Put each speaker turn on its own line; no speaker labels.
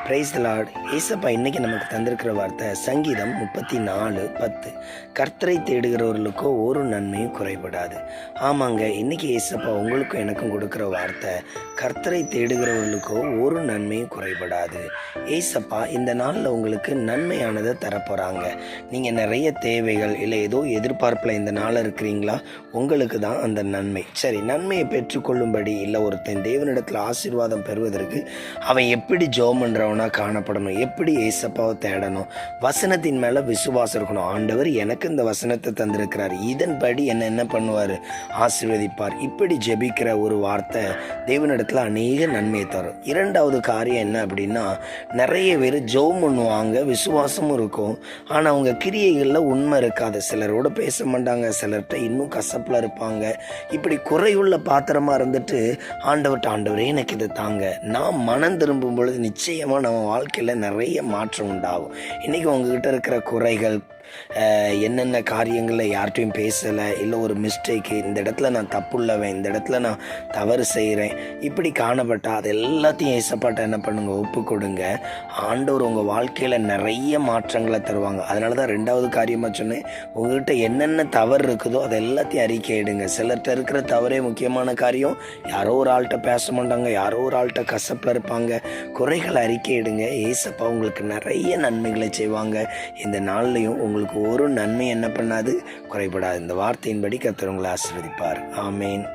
Praise the Lord. ஏசப்பா இன்னைக்கு நமக்கு தந்திருக்கிற வார்த்தை சங்கீதம் 34:10. கர்த்தரை தேடுகிறவர்களுக்கோ ஒரு நன்மையும் குறைபடாது. ஆமாங்க, இன்னைக்கு ஏசப்பா உங்களுக்கும் எனக்கும் கொடுக்குற வார்த்தை கர்த்தரை தேடுகிறவர்களுக்கோ ஒரு நன்மையும் குறைபடாது. ஏசப்பா இந்த நாளில் உங்களுக்கு நன்மையானதை தரப்போகிறாங்க. நீங்கள் நிறைய தேவைகள் இல்லை ஏதோ எதிர்பார்ப்பில் இந்த நாளில் இருக்கிறீங்களா? உங்களுக்கு தான் அந்த நன்மை. சரி, நன்மையை பெற்றுக்கொள்ளும்படி இல்லை ஒருத்தன் தேவனிடத்தில் ஆசீர்வாதம் பெறுவதற்கு அவன் எப்படி ஜெபம் பண்ணுறவனா காணப்படணும், எப்படி ஏசப்பாவை தேடணும், வசனத்தின் மேலே விசுவாசம் இருக்கணும். ஆண்டவர் எனக்கு இந்த வசனத்தை தந்திருக்கிறார், இதன்படி என்ன பண்ணுவார், ஆசீர்வதிப்பார். இப்படி ஜெபிக்கிற ஒரு வார்த்தை தேவனிடத்தில் அநேக நன்மையை தரும். இரண்டாவது காரியம் என்ன அப்படின்னா, நிறைய பேர் ஜெபம் பண்ணுவாங்க, விசுவாசமும் இருக்கும், ஆனால் அவங்க கிரியைகளில் உண்மை இருக்காது. சிலரோட பேச மாட்டாங்க, சிலர்கிட்ட இன்னும் கசப்பில் இருப்பாங்க. இப்படி குறையுள்ள பாத்திரமாக இருந்துட்டு ஆண்டவரே எனக்கு இதை தாங்க, நான் மனம் திரும்பும் பொழுது நிச்சயமாக நம்ம வாழ்க்கையில் நிறைய மாற்றம் உண்டாகும். இன்றைக்கி உங்ககிட்ட இருக்கிற குறைகள், என்னென்ன காரியங்களில் யார்கிட்டையும் பேசலை, இல்லை ஒரு மிஸ்டேக்கு, இந்த இடத்துல நான் தப்புள்ளவன், இந்த இடத்துல நான் தவறு செய்கிறேன், இப்படி காணப்பட்டால் அது எல்லாத்தையும் ஏசப்பாட்ட என்ன பண்ணுங்க, ஒப்பு கொடுங்க. ஆண்டவர் உங்கள் வாழ்க்கையில் நிறைய மாற்றங்களை தருவாங்க. அதனால தான் ரெண்டாவது காரியமாக சொன்னேன், உங்கள்கிட்ட என்னென்ன தவறு இருக்குதோ அதை எல்லாத்தையும் அறிக்கையிடுங்க. சிலர்கிட்ட இருக்கிற தவறே முக்கியமான காரியம், யாரோ ஒரு ஆள்கிட்ட பேச மாட்டாங்க, யாரோ ஒரு ஆள்கிட்ட கசப்பில் இருப்பாங்க. குறைகளை அறிக்கையிடுங்க, ஏசப்பா உங்களுக்கு நிறைய நன்மைகளை செய்வாங்க. இந்த நாள்லையும் உங்களுக்கு ஒரு நன்மை என்ன பண்ணாது, குறைபடாது. இந்த வார்த்தையின்படி கர்த்தர் உங்களை ஆசீர்வதிப்பார். ஆமேன்.